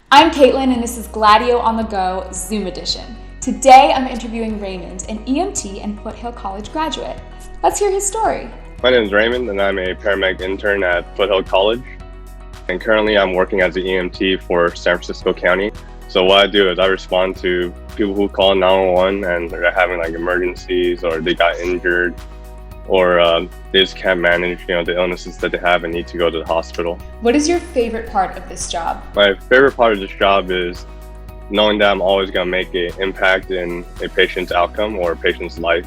I'm Caitlin, and this is Gladio on the Go Zoom edition. Today, I'm interviewing Raymond, an EMT and Foothill College graduate. Let's hear his story. My name is Raymond, and I'm a paramedic intern at Foothill College. And currently, I'm working as an EMT for San Francisco County. So what I do is I respond to people who call 911 and they're having like emergencies, or they got injured, or they just can't manage, the illnesses that they have and need to go to the hospital. What is your favorite part of this job? My favorite part of this job is knowing that I'm always going to make an impact in a patient's outcome or a patient's life.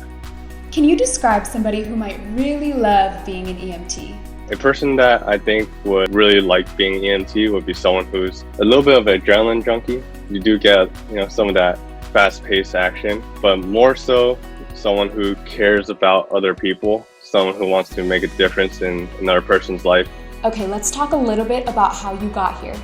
Can you describe somebody who might really love being an EMT? A person that I think would really like being an EMT would be someone who's a little bit of an adrenaline junkie. You do get, some of that fast-paced action, but more so someone who cares about other people, someone who wants to make a difference in another person's life. Okay, let's talk a little bit about how you got here.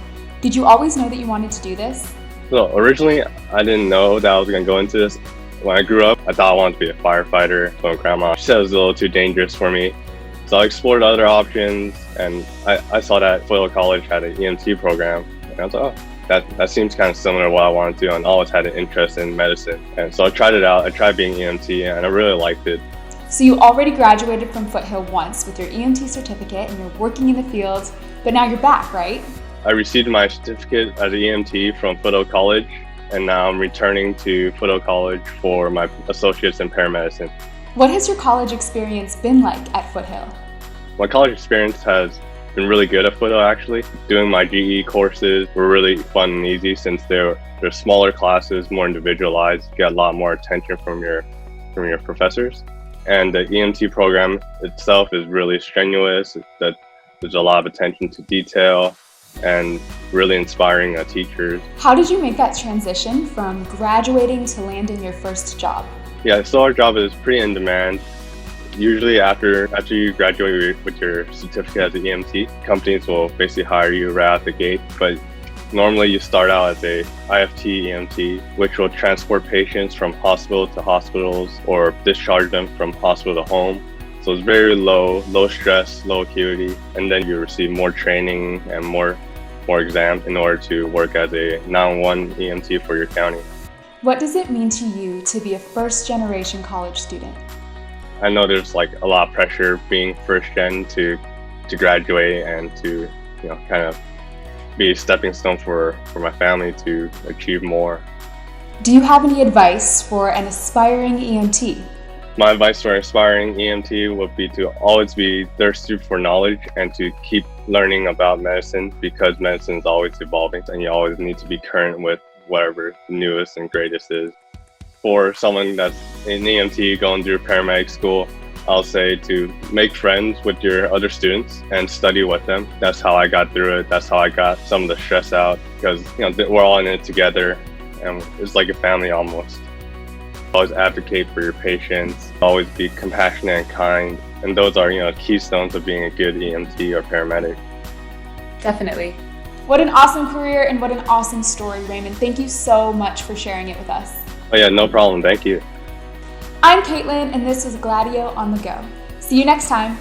Did you always know that you wanted to do this? So originally, I didn't know that I was going to go into this. When I grew up, I thought I wanted to be a firefighter. So my grandma, she said it was a little too dangerous for me. So I explored other options, and I saw that Foothill College had an EMT program. And I was like, that seems kind of similar to what I wanted to do, and I always had an interest in medicine. And so I tried it out. I tried being EMT, and I really liked it. So you already graduated from Foothill once with your EMT certificate, and you're working in the field, but now you're back, right? I received my certificate as an EMT from Foothill College, and now I'm returning to Foothill College for my associates in paramedicine. What has your college experience been like at Foothill? My college experience has been really good at Foothill, actually. Doing my GE courses were really fun and easy since they're smaller classes, more individualized. You get a lot more attention from your professors. And the EMT program itself is really strenuous. There's a lot of attention to detail and really inspiring teachers. How did you make that transition from graduating to landing your first job? Yeah, so our job is pretty in demand. Usually after you graduate with your certificate as an EMT, companies will basically hire you right out the gate. But normally you start out as a IFT EMT, which will transport patients from hospital to hospitals or discharge them from hospital to home. So it's very low stress, low acuity, and then you receive more training and more exams in order to work as a 911 EMT for your county. What does it mean to you to be a first-generation college student? I know there's like a lot of pressure being first gen to graduate and to kind of be a stepping stone for my family to achieve more. Do you have any advice for an aspiring EMT? My advice for an aspiring EMT would be to always be thirsty for knowledge and to keep learning about medicine, because medicine is always evolving and you always need to be current with whatever the newest and greatest is. For someone that's an EMT going through paramedic school, I'll say to make friends with your other students and study with them. That's how I got through it. That's how I got some of the stress out, because we're all in it together and it's like a family almost. Always advocate for your patients, always be compassionate and kind, and those are keystones of being a good EMT or paramedic. Definitely. What an awesome career and what an awesome story, Raymond. Thank you so much for sharing it with us. Oh yeah, no problem. Thank you. I'm Caitlin, and this was Gladio on the Go. See you next time.